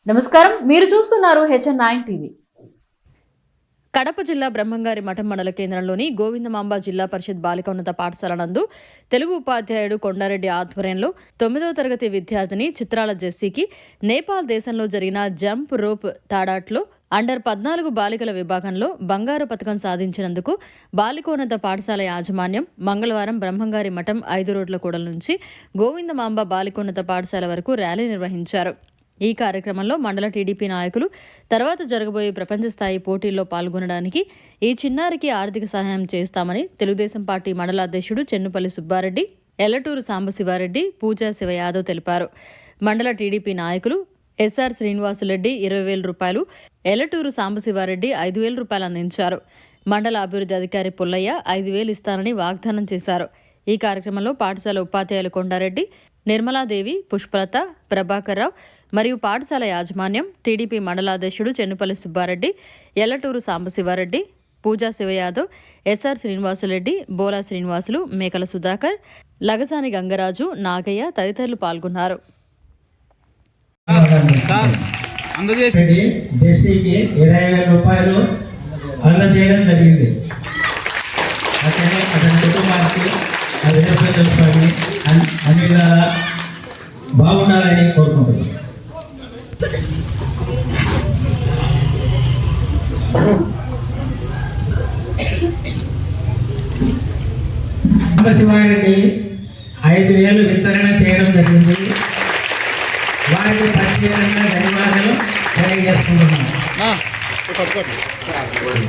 నమస్కారం, మీరు చూస్తున్నారు HN9 టీవీ. కడప జిల్లా బ్రహ్మంగారి మఠం మండల కేంద్రంలోని గోవిందమాంబ జిల్లా పరిషత్ బాలికోన్నత పాఠశాల నందు తెలుగు ఉపాధ్యాయుడు కొండారెడ్డి ఆధ్వర్యంలో 9వ తరగతి విద్యార్థిని చిత్రాల జెస్సీకి నేపాల్ దేశంలో జరిగిన జంప్ రోప్ తాడాట్లో అండర్ 14 బాలికల విభాగంలో బంగారు పతకం సాధించినందుకు బాలికోన్నత పాఠశాల యాజమాన్యం మంగళవారం బ్రహ్మంగారి మఠం 5 రోడ్ల కూడల నుంచి గోవిందమాంబ బాలికోన్నత పాఠశాల వరకు ర్యాలీ నిర్వహించారు. ఈ కార్యక్రమంలో మండల టీడీపీ నాయకులు తర్వాత జరగబోయే ప్రపంచ స్థాయి పోటీల్లో పాల్గొనడానికి ఈ చిన్నారికి ఆర్థిక సహాయం చేస్తామని తెలుగుదేశం పార్టీ మండల అధ్యక్షుడు చెన్నుపల్లి సుబ్బారెడ్డి, ఎల్లటూరు సాంబశివారెడ్డి, పూజా శివ యాదవ్ తెలిపారు. మండల టీడీపీ నాయకులు ఎస్ఆర్ శ్రీనివాసులరెడ్డి 20,000 రూపాయలు, ఎల్లటూరు సాంబశివారెడ్డి 5,000 రూపాయలు అందించారు. మండల అభివృద్ధి అధికారి పుల్లయ్య 5,000 ఇస్తానని వాగ్దానం చేశారు. ఈ కార్యక్రమంలో పాఠశాల ఉపాధ్యాయులు కొండారెడ్డి, నిర్మలాదేవి, పుష్పలత, ప్రభాకర్రావు మరియు పాఠశాల యాజమాన్యం, టీడీపీ మండలాధ్యక్షుడు చెన్నుపల్లి సుబ్బారెడ్డి, ఎల్లటూరు సాంబశివారెడ్డి, పూజా శివయాదవ్, ఎస్ఆర్ శ్రీనివాసులరెడ్డి, బోలా శ్రీనివాసులు, మేకల సుధాకర్, లగసాని గంగరాజు, నాగయ్య తదితరులు పాల్గొన్నారు. జెస్సీకి 20,000 రూపాయలు అందజేయడం జరిగింది. అతని కుటుంబానికి తెలుసుకొని అన్ని విధాలా బాగుండాలని కోరుకుంటున్నాను. సాంబశివారెడ్డి 5,000 వితరణ చేయడం జరిగింది. వారికి ప్రత్యేకంగా ధన్యవాదాలు తెలియజేసుకుంటున్నాను.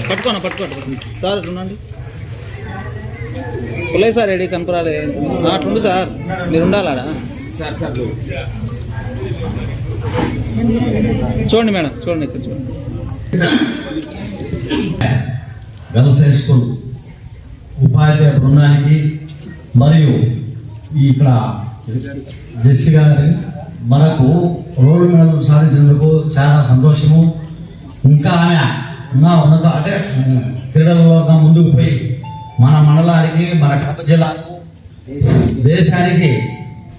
పట్టుకోండి సార్ ఉండండి. పుల్లయ్య సార్ రెడీ కనపరాలి అట్లుండు సార్, మీరు ఉండాలా చూడండి మేడం, చూడండి గర్ల్స్ హై స్కూల్ ఉపాధ్యాయ బృందానికి మరియు ఇక్కడ జెస్సీ గారి మనకు రోడ్డు మెడల్ సాధించినందుకు చాలా సంతోషము. ఇంకా ఉన్నత అంటే క్రీడలలో ముందుకు పోయి మన మండలానికి, మన కడప జిల్లాకు, దేశానికి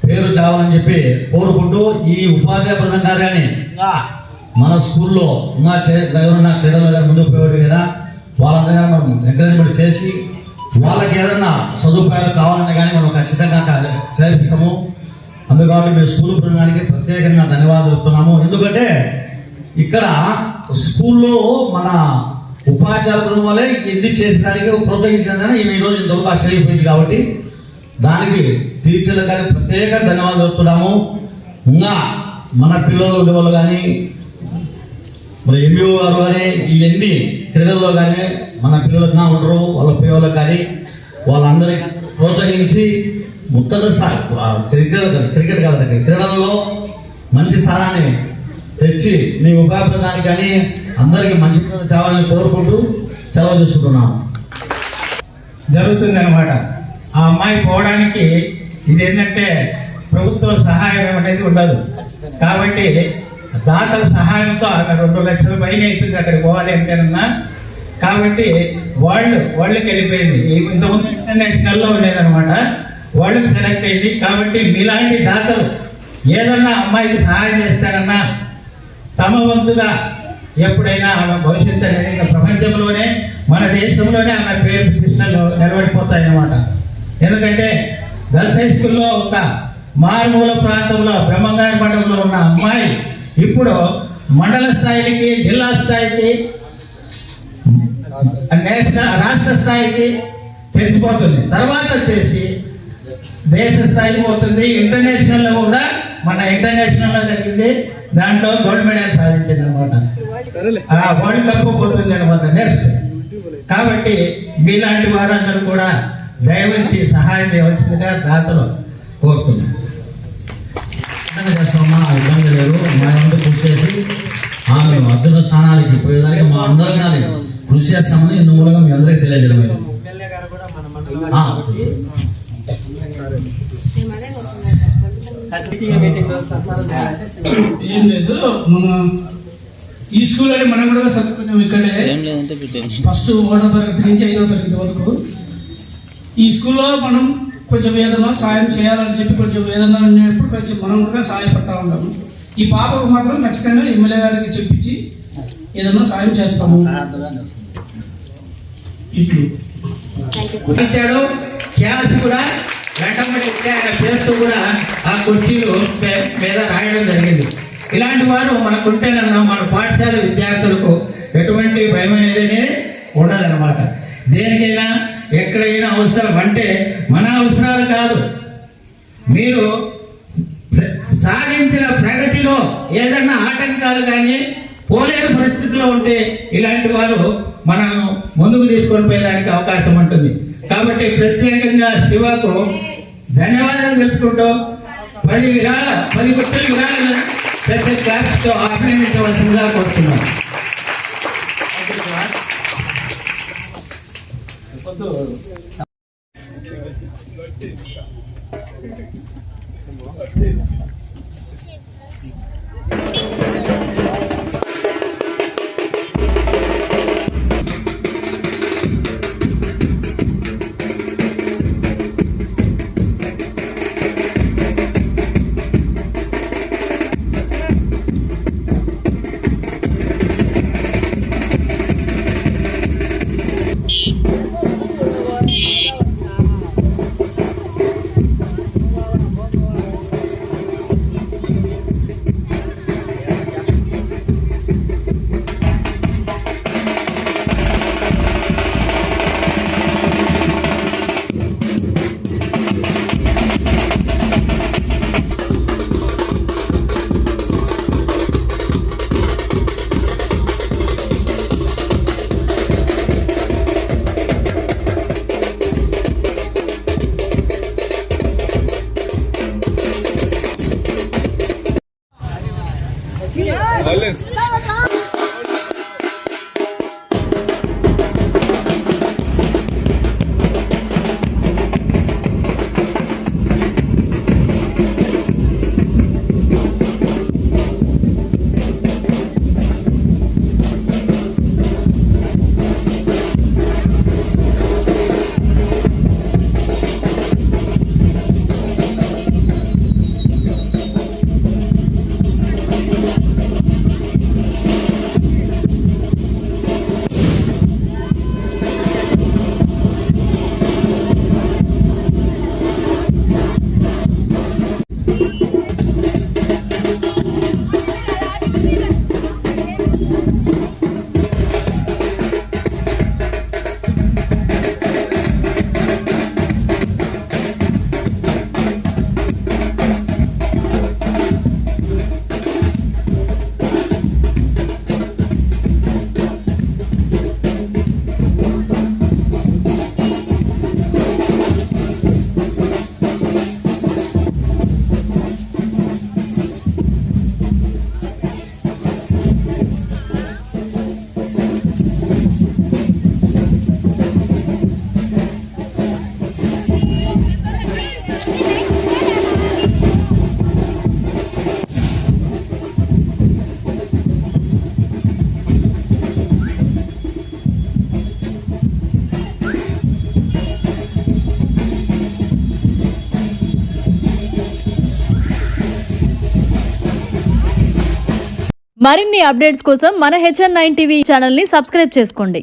పేరు తేవాలని చెప్పి కోరుకుంటూ ఈ ఉపాధ్యాయ బృందం గారు కానీ ఇంకా మన స్కూల్లో ఇంకా ఎవరన్నా క్రీడలు కానీ ముందుకు పోయేవాడు కదా వాళ్ళందరూ మనం ఎంకరేజ్మెంట్ చేసి వాళ్ళకి ఏదన్నా సదుపాయాలు కావాలన్నా కానీ మనం ఖచ్చితంగా చేపిస్తాము. అందుకని మేము స్కూల్ బృందానికి ప్రత్యేకంగా ధన్యవాదాలు చెప్తున్నాము. ఎందుకంటే ఇక్కడ స్కూల్లో మన ఉపాధ్యాయ బృందం వల్లే ఎన్ని చేసేదానికి ప్రోత్సహించేదాన్ని ఈరోజు ఇంత అవకాశం అయిపోయింది. కాబట్టి దానికి టీచర్లు కానీ ప్రత్యేక ధన్యవాదాలు చెప్తున్నాము. ఇంకా మన పిల్లలు వాళ్ళు కానీ మన ఎంఈఓ గారు కానీ ఇవన్నీ క్రీడల్లో కానీ మన పిల్లలుగా ఉండరు వాళ్ళ పిల్లలకు కానీ వాళ్ళందరికీ ప్రోత్సహించి ముత్తద క్రికెట్ కాదండి క్రీడలలో మంచి స్థానాన్ని తెచ్చి మీ ఉపాధ్యాయానికి కానీ అందరికీ మంచి తేవాలని కోరుకుంటూ సెలవు తీసుకుంటున్నాము. జరుగుతుంది అన్నమాట. ఆ అమ్మాయి పోవడానికి ఇది ఏంటంటే ప్రభుత్వ సహాయం అనేది ఉండదు. కాబట్టి దాతల సహాయంతో అక్కడ 2 లక్షల పైన అవుతుంది అక్కడికి పోవాలి అంటేనన్నా. కాబట్టి వాళ్ళకి వెళ్ళిపోయింది. ఇంతకుముందు ఇంటర్నేషనల్లో ఉండేదన్నమాట, వాళ్ళకి సెలెక్ట్ అయింది. కాబట్టి మీలాంటి దాతలు ఏదన్నా అమ్మాయికి సహాయం చేస్తారన్నా తమ వంతుగా ఎప్పుడైనా ఆమె భవిష్యత్తు అనేది ప్రపంచంలోనే మన దేశంలోనే ఆమె పేరు ప్రతిష్టలు నిలబడిపోతాయన్నమాట. ఎందుకంటే గర్ల్స్ హై స్కూల్లో ఒక మారుమూల ప్రాంతంలో బ్రహ్మంగారి మండలంలో ఉన్న అమ్మాయి ఇప్పుడు మండల స్థాయికి, జిల్లా స్థాయికి, రాష్ట్ర స్థాయికి తెలిసిపోతుంది. తర్వాత వచ్చేసి దేశ స్థాయికి పోతుంది. ఇంటర్నేషనల్లో కూడా మన ఇంటర్నేషనల్లో జరిగింది, దాంట్లో గోల్డ్ మెడల్ సాధించింది అనమాట. వరల్డ్ కప్ పోతుంది అనమాట నెక్స్ట్. కాబట్టి మీలాంటి వారందరూ కూడా దయవంచి సహాయం చేయవలసిందిగా దాతలు కోరుతున్నాం. చేస్తామా ఇబ్బంది లేదు. మా అందరూ కృషి చేసి ఆమె అత్యున్న స్థానానికి పోయేదానికి మా అందరం కానీ కృషి చేస్తామని ఇందు మూలంగా మీ అందరికీ తెలియజేయడం. ఏం లేదు, మన ఈ స్కూల్ అని మనం కూడా చదువుకున్నాం ఇక్కడే. ఫస్ట్ 1వ తరగతి నుంచి 5వ తరగతి వరకు ఈ స్కూల్లో మనం కొంచెం ఏదైనా సాయం చేయాలని చెప్పి కొంచెం ఏదైనా ఉన్నప్పుడు కొంచెం మనం కూడా సహాయపడతా ఉంటాము. ఈ పాపకు మాత్రం ఖచ్చితంగా ఎమ్మెల్యే గారికి చెప్పించి ఏదన్నా సాయం చేస్తాము. ఇప్పుడు ఇచ్చాడు క్యాష్ కూడా వెంటబడి ఆయన పేరుతో కూడా ఆ కుర్చీలు మీద రాయడం జరిగింది. ఇలాంటి వారు మనకుంటేనన్నా మన పాఠశాల విద్యార్థులకు ఎటువంటి భయం అనేది ఉండదన్నమాట. దేనికైనా ఎక్కడైనా అవసరం అంటే మన అవసరాలు కాదు, మీరు సాధించిన ప్రగతిలో ఏదన్నా ఆటంకాలు కానీ పోలేని పరిస్థితిలో ఉంటే ఇలాంటి వారు మనను ముందుకు తీసుకొని పోయేదానికి అవకాశం ఉంటుంది. కాబట్టి ప్రత్యేకంగా శివకు ధన్యవాదాలు తెలుపుకుంటూ 10 గుట్టలు విరాళాలు పెద్ద క్లాస్తో అభినందించవలసిందిగా కోరుతున్నాం. మరిన్ని అప్డేట్స్ కోసం మన HN9 టీవీ ఛానల్ని సబ్స్క్రైబ్ చేసుకోండి.